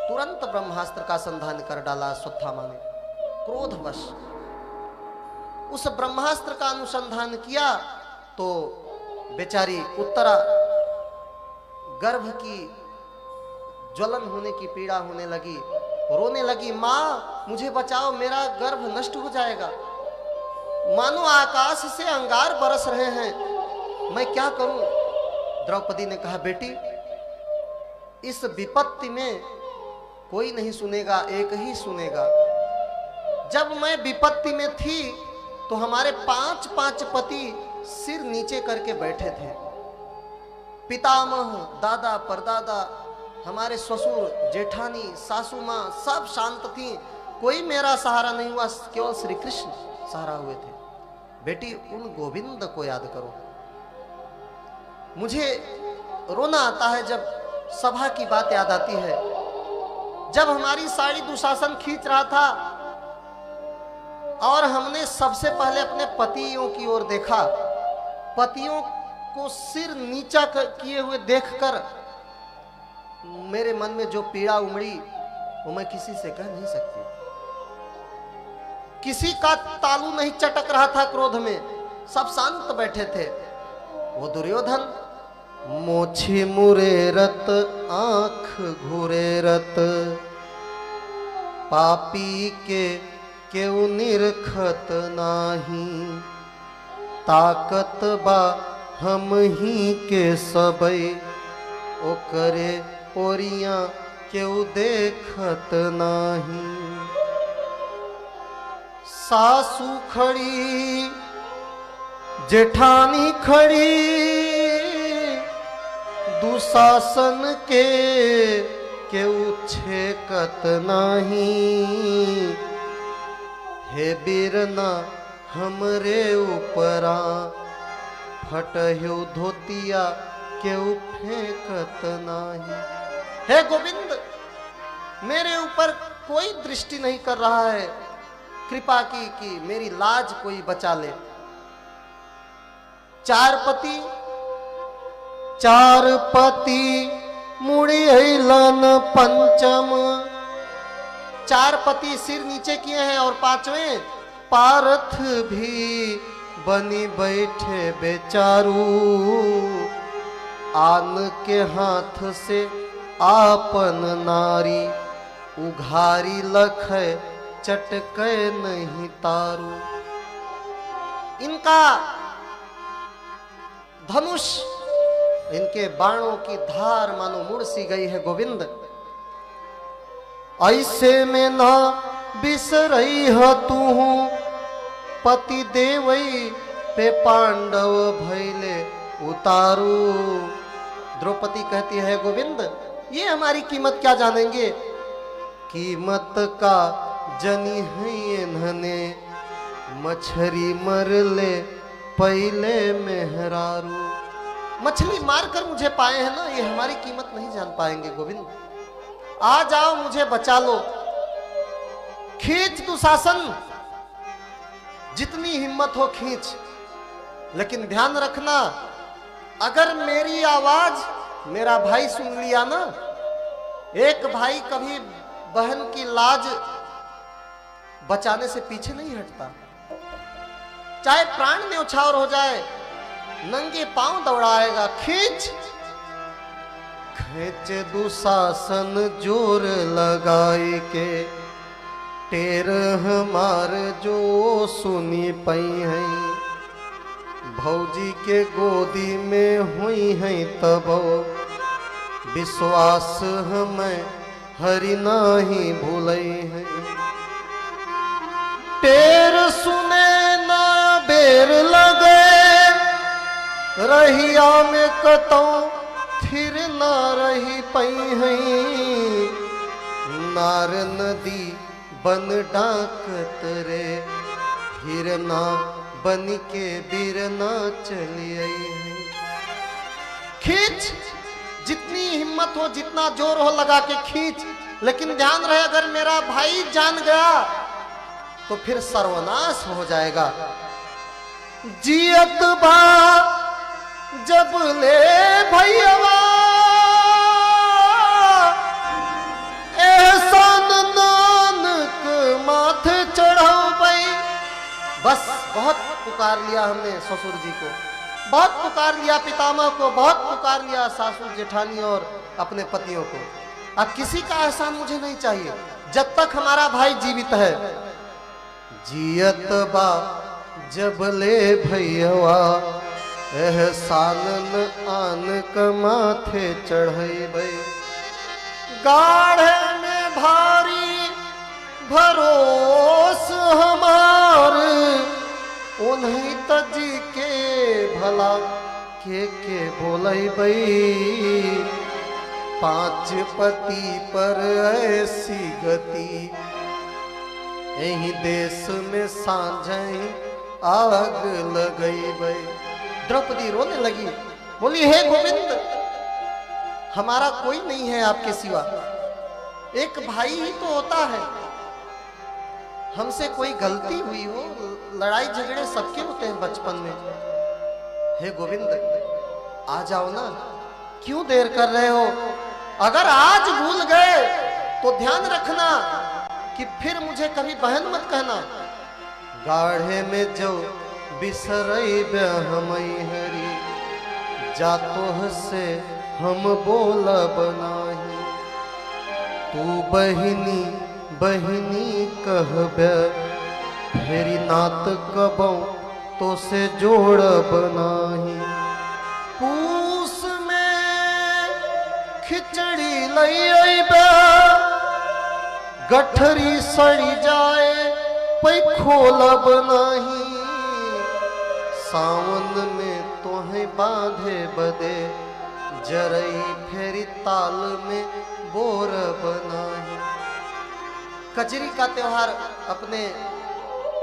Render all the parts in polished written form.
तुरंत ब्रह्मास्त्र का संधान कर डाला अश्वत्थामा ने। क्रोधवश उस ब्रह्मास्त्र का अनुसंधान किया तो बेचारी उत्तरा गर्भ की ज्वलन होने की पीड़ा होने लगी, रोने लगी, मां मुझे बचाओ, मेरा गर्भ नष्ट हो जाएगा, मानो आकाश से अंगार बरस रहे हैं, मैं क्या करूं। द्रौपदी ने कहा, बेटी इस विपत्ति में कोई नहीं सुनेगा, एक ही सुनेगा। जब मैं विपत्ति में थी तो हमारे 5 पति सिर नीचे करके बैठे थे, पितामह, दादा, परदादा, हमारे ससुर, जेठानी, सासू माँ सब शांत थी, कोई मेरा सहारा नहीं हुआ, केवल श्री कृष्ण सहारा हुए थे। बेटी उन गोविंद को याद करो। मुझे रोना आता है जब सभा की बात याद आती है। जब हमारी साड़ी दुशासन खींच रहा था और हमने सबसे पहले अपने पतियों की ओर देखा, पतियों को सिर नीचा किए हुए देखकर मेरे मन में जो पीड़ा उमड़ी वो मैं किसी से कह नहीं सकती। किसी का तालू नहीं चटक रहा था क्रोध में, सब शांत बैठे थे। वो दुर्योधन मोछी मुरे रत, आंख घूरे रत, पापी के केउ निरखत नाही, ताकत बा हम ही के सबई, ओकरे ओरिया केउ देखत नाही। सासू खड़ी, जेठानी खड़ी, दुशासन के केउ छेकत नाही, हे बीरना हमरे ऊपरा, फटह्यो धोतिया केउ फेंकत नाही। हे गोविंद मेरे ऊपर कोई दृष्टि नहीं कर रहा है, कृपा की कि मेरी लाज कोई बचा ले। 4 पति मुड़ी अइलन पंचम, 4 पति सिर नीचे किए हैं और 5वें पारथ भी बनी बैठे बेचारू, आन के हाथ से आपन नारी, उघारी लखै चटकै नहीं तारू। इनका धनुष, इनके बाणों की धार मानो मुड़ सी गई है गोविंद। ऐसे में ना बिसरई ह तू, पति देवई पे पांडव भैले उतारू। द्रौपदी कहती है, गोविंद ये हमारी कीमत क्या जानेंगे, कीमत का जनी है इन्हने, मछरी मर ले पहले मेहरारू। मछली मारकर मुझे पाए हैं ना, ये हमारी कीमत नहीं जान पाएंगे गोविंद, आ जाओ मुझे बचा लो। खींच दुशासन, जितनी हिम्मत हो खींच, लेकिन ध्यान रखना अगर मेरी आवाज मेरा भाई सुन लिया ना, एक भाई कभी बहन की लाज बचाने से पीछे नहीं हटता, चाहे प्राण न्यौछावर हो जाए, नंगे पांव दौड़ाएगा। खींच खींच दुशासन जोर लगाए के, टेर हमार जो सुनी पई है, भौजी के गोदी में हुई है तब, विश्वास हमें हरि नाही भूलई है। टेर सुने ना बेर लगे, रहिया में कतौ फिर ना रही पई है, नार नदी बन डाकत रे, हिरना बन के बिरना चली आई है। खींच, जितनी हिम्मत हो, जितना जोर हो लगा के खींच, लेकिन ध्यान रहे अगर मेरा भाई जान गया तो फिर सर्वनाश हो जाएगा। जियत बा जब ले भैया बहुत पुकार लिया हमने ससुर जी को, बहुत पुकार लिया पितामह को, बहुत पुकार लिया सासू जेठानी और अपने पतियों को। अब किसी का एहसान मुझे नहीं चाहिए जब तक हमारा भाई जीवित है। जियत बा जब ले भैया एहसान आन क माथे चढ़ैबै, गाढ़े में भारी भरोस हमार, उन्हीं तजी के भला के बोलैबै, पांच पति पर ऐसी गति, यही देश में सांझे आग लगैबै। द्रौपदी रोने लगी, बोली हे गोविंद, हमारा कोई नहीं है आपके सिवा, एक भाई ही तो होता है, हमसे कोई गलती हुई हो, लड़ाई झगड़े सबके होते हैं बचपन में, हे गोविंद आ जाओ ना, क्यों देर कर रहे हो? अगर आज भूल गए तो ध्यान रखना कि फिर मुझे कभी बहन मत कहना। गाढ़े में जो बिसरई ब्याहमई हरी, जातो से हम बोलब नाही, तू बहिनी बहिनी कहबे, फेरी नात कबौ तो से जोड़ब नाही। पूस में खिचड़ी लई अइबे, गठरी सड़ी जाए पै खोलब नाही, सावन में तोहे बांधे बदे, जरई फेरी ताल में बोरब नाही। कजरी का त्योहार अपने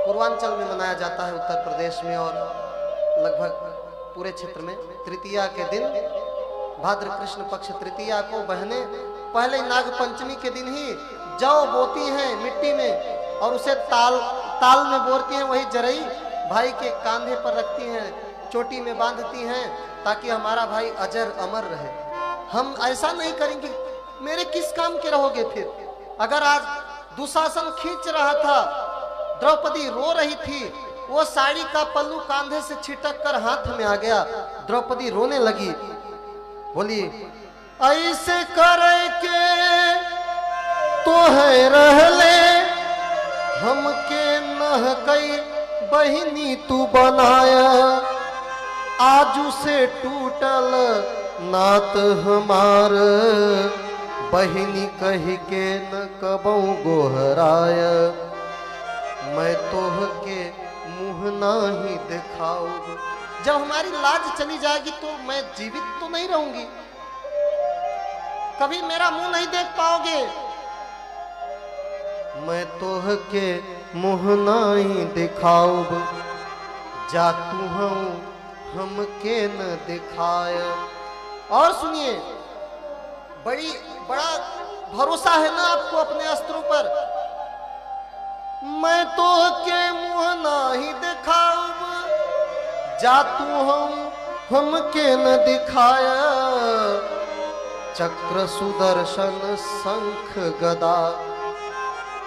पूर्वांचल में मनाया जाता है, उत्तर प्रदेश में और लगभग पूरे क्षेत्र में। तृतीया के दिन, भाद्र कृष्ण पक्ष तृतीया को बहनें पहले नाग पंचमी के दिन ही जौ बोती हैं मिट्टी में और उसे ताल में बोरती हैं, वही जरई भाई के कांधे पर रखती हैं, चोटी में बांधती हैं, ताकि हमारा भाई अजर अमर रहे। हम ऐसा नहीं करेंगे, मेरे किस काम के रहोगे फिर? अगर आज दुशासन खींच रहा था, द्रौपदी रो रही थी, वो साड़ी का पल्लू कांधे से छिटक कर हाथ में आ गया, द्रौपदी रोने लगी, बोली ऐसे करे के तो है रहले, हमके नह कई बहिनी तू बनाया, आजू से टूटल नात हमार, बहिनी कही के न कबऊ गोहराय, मैं तोह के मुँह नाही दिखाऊ। जब हमारी लाज चली जाएगी तो मैं जीवित तो नहीं रहूंगी, कभी मेरा मुंह नहीं देख पाओगे। मैं तोह के मुँह नहीं दिखाऊ, जा तू हमके न दिखाय। और सुनिए, बड़ा भरोसा है ना आपको अपने अस्त्रों पर। मैं तो के मुँह नहीं दिखाऊ, जा तू हमके न दिखाया, चक्र सुदर्शन शंख गदा,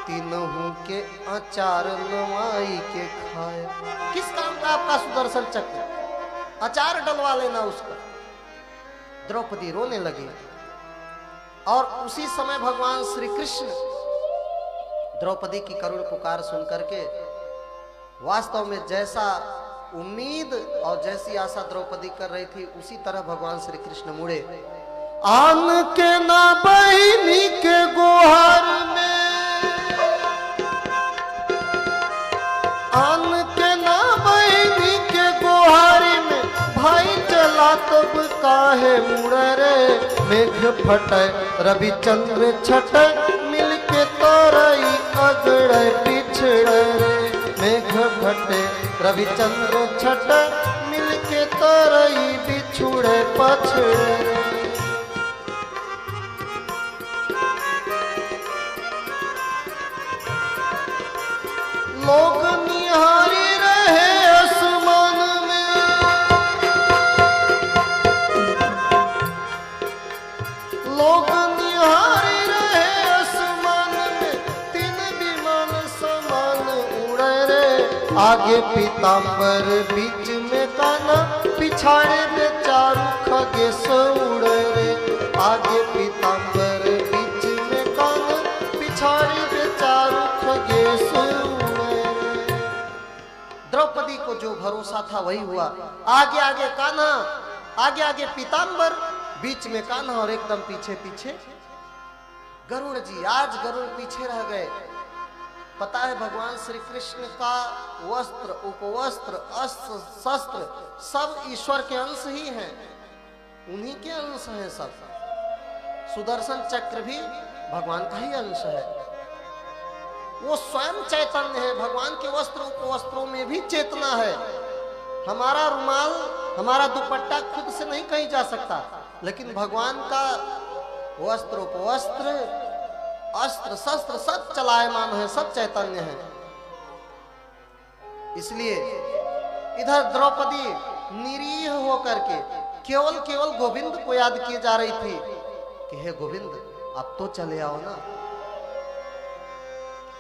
तीनों के अचार नवाई के खाया। किस काम का आपका सुदर्शन चक्र? अचार डलवा लेना उसका। द्रौपदी रोने लगी और उसी समय भगवान श्री कृष्ण द्रौपदी की करुण पुकार सुन करके, वास्तव में जैसा उम्मीद और जैसी आशा द्रौपदी कर रही थी, उसी तरह भगवान श्री कृष्ण मुड़े। आन के ना बहिनी के गुहार में, आन के ना बहिनी के गुहारी में, भाई चला तब काहे मुड़े रे, मेघ फटे रविचंद्र छटे, मिलके तोरई अगड़े पिछड़े रे, मेघ फटे रविचंद्र छटे, मिलके तोरई बिछुड़े पछड़े। लोग निहारी रहे आसमान में, लोग निहारी रहे आसमान में, तीन विमान समान उड़े रे, आगे पीताम्बर बीच में कान्हा, पिछाड़े में चारू खगेश उड़े रे। आगे पीताम्बर बीच में कान्हा, पिछाड़े में चारू खगेश उड़े रे। द्रौपदी को जो भरोसा था वही हुआ। आगे आगे कान्हा, आगे आगे पीताम्बर, बीच में कान्हा और एकदम पीछे पीछे गरुड़ जी। आज गरुड़ पीछे रह गए। पता है भगवान श्री कृष्ण का वस्त्र, उपवस्त्र, अस्त्र, शस्त्र सब ईश्वर के अंश ही हैं, उन्हीं के अंश हैं सब। सुदर्शन चक्र भी भगवान का ही अंश है। वो स्वयं चैतन्य है। भगवान के वस्त्र, उपवस्त्रों में भी चेतना है। हमारा रुमाल, हमारा दुपट्टा खुद से नहीं कहीं जा सकता, लेकिन भगवान का वस्त्र, उपवस्त्र, अस्त्र, शस्त्र सब चलायमान है, सब चैतन्य है। इसलिए इधर द्रौपदी निरीह होकर के केवल गोविंद को याद किए जा रही थी कि हे गोविंद, अब तो चले आओ ना,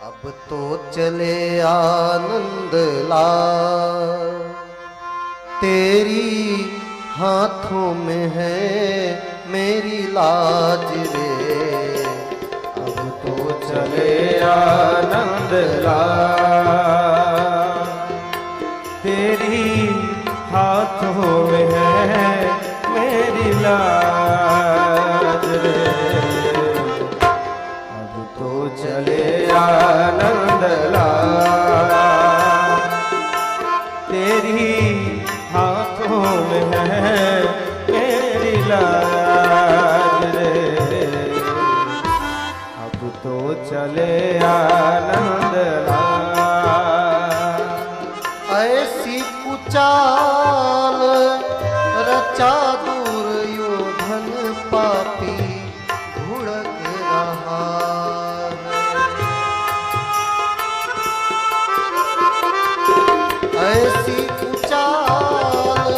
अब तो चले आनंद लाल, तेरी हाथों में है मेरी लाज रे। चले आनंद लाल, तेरी हाथों में है मेरी लाज रे। अब तो चले आनंद लाल, तेरी हाथों में है मेरी लाज रे। तो चले आनंद लाल। ऐसी कुचाल रचा दुर्योधन पापी भुड़क रहा। ऐसी कुचाल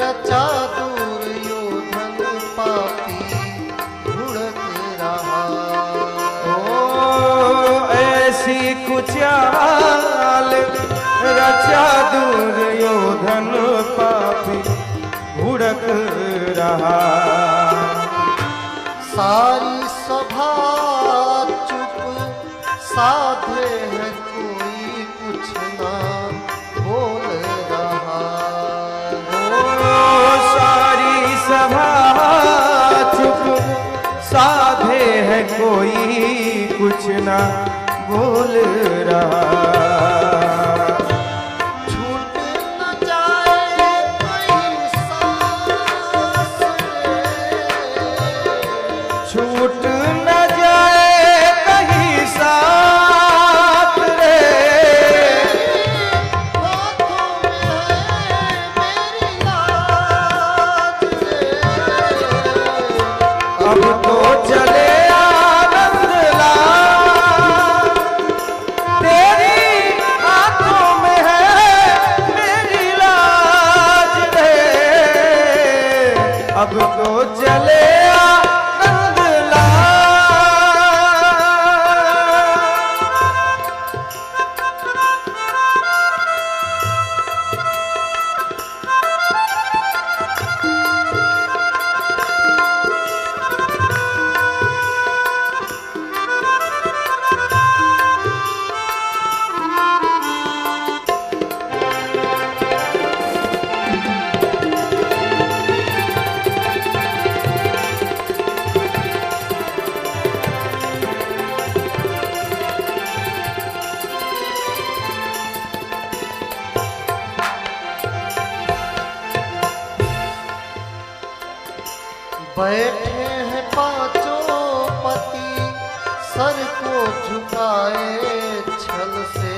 रचा दुर्योधन पापी भुड़क रहा। ऐसी कुचाल रचा दुर्योधन पापी भुड़क रहा। सारी सभा चुप साधे है, कोई कुछ ना बोल रहा। ओ सारी सभा चुप साधे है, कोई कुछ ना बोल रहा। छूट न जाए कोई सांस रे, छूट न जाए कहीं साथ रे। हाथों में है मेरी लाज रे। अब तो चले आनंद लाल, तेरी हाथों में है मेरी लाज रे। अब तो चले आनंद लाल। बैठे हैं पांचों पति, सर को झुकाए छल से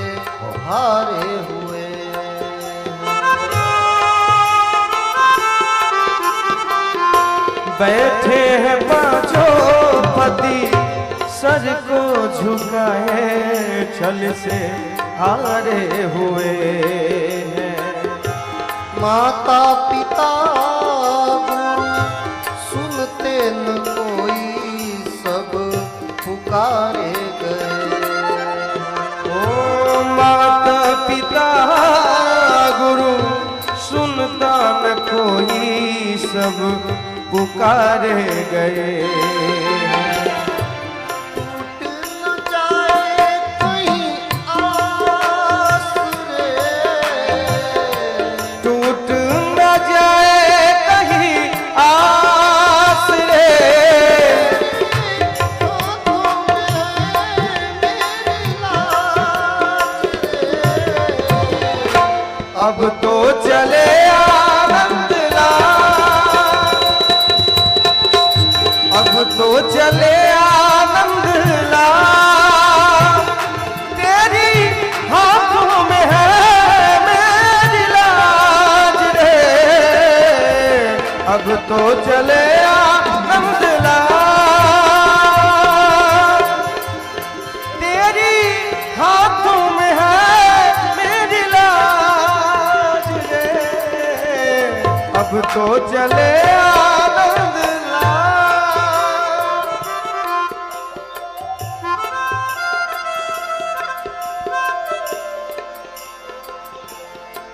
हारे हुए। बैठे हैं पांचों पति, सर को झुकाए छल से हारे हुए हैं। माता पिता सुनते न कोई, सब पुकारे गए। ओ माता पिता गुरु सुनता न कोई सब पुकारे गए। टूट न जाए कहीं आस रे, अब तो चले आनंद लाल, अब तो चले आनंद लाल, तेरी हाथों में है मेरी लाज रे। अब तो चले आनंद लाल, तेरी हाथों में है मेरी लाज रे। अब तो चले आनंद लाल।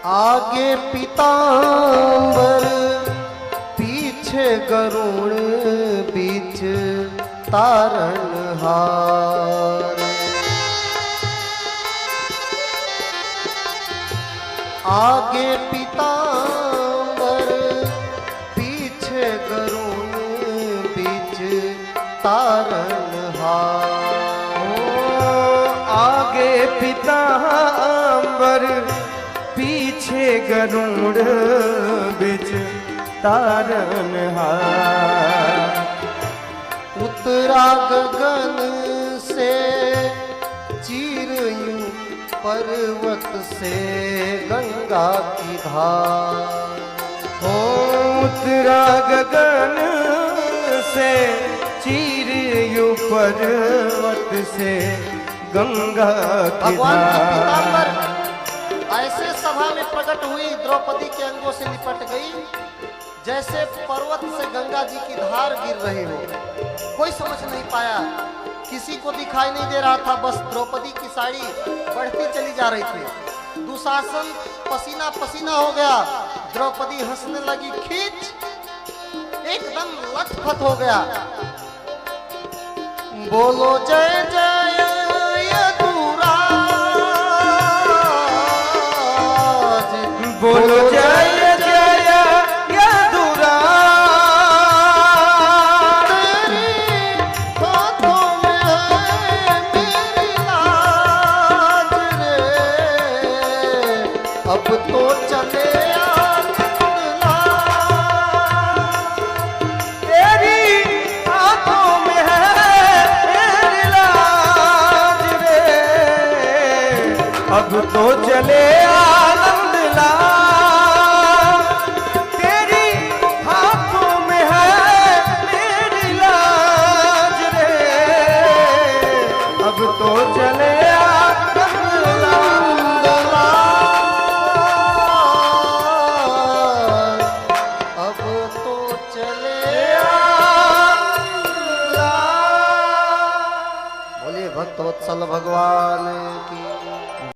आगे पीतांबर पीछे गरुण बीच तारणहार। आगे पीतांबर पीछे गरुण बीच तारणहार। आगे पीतांबर पीछे गरुड़ बिच तारणहार। उतरा गगन से चीर यूं पर्वत से गंगा की धार। हो उतरा गगन से चीर यूं पर्वत से गंगा की भगवान की पीतांबर धार। ऐसे सभा में प्रकट हुई, द्रौपदी के अंगों से लिपट गई जैसे पर्वत से गंगा जी की धार गिर रही हो। कोई समझ नहीं पाया, किसी को दिखाई नहीं दे रहा था, बस द्रौपदी की साड़ी बढ़ती चली जा रही थी। दुशासन पसीना पसीना हो गया, द्रौपदी हंसने लगी, खींच एकदम लथपथ हो गया। बोलो जय जय यदुराज, बोलो जय जय यदुराज। हाथों में है मेरी लाज रे। अब तो चले आनंद लाल, तेरी हाथों में है मेरी लाज रे। अब तो चले आनंद लाल, तेरी हाथों में है मेरी लाज रे। अब तो चले आनंद लाल। अब तो चले आनंद लाल। बोलिए भक्तवत्सल भगवान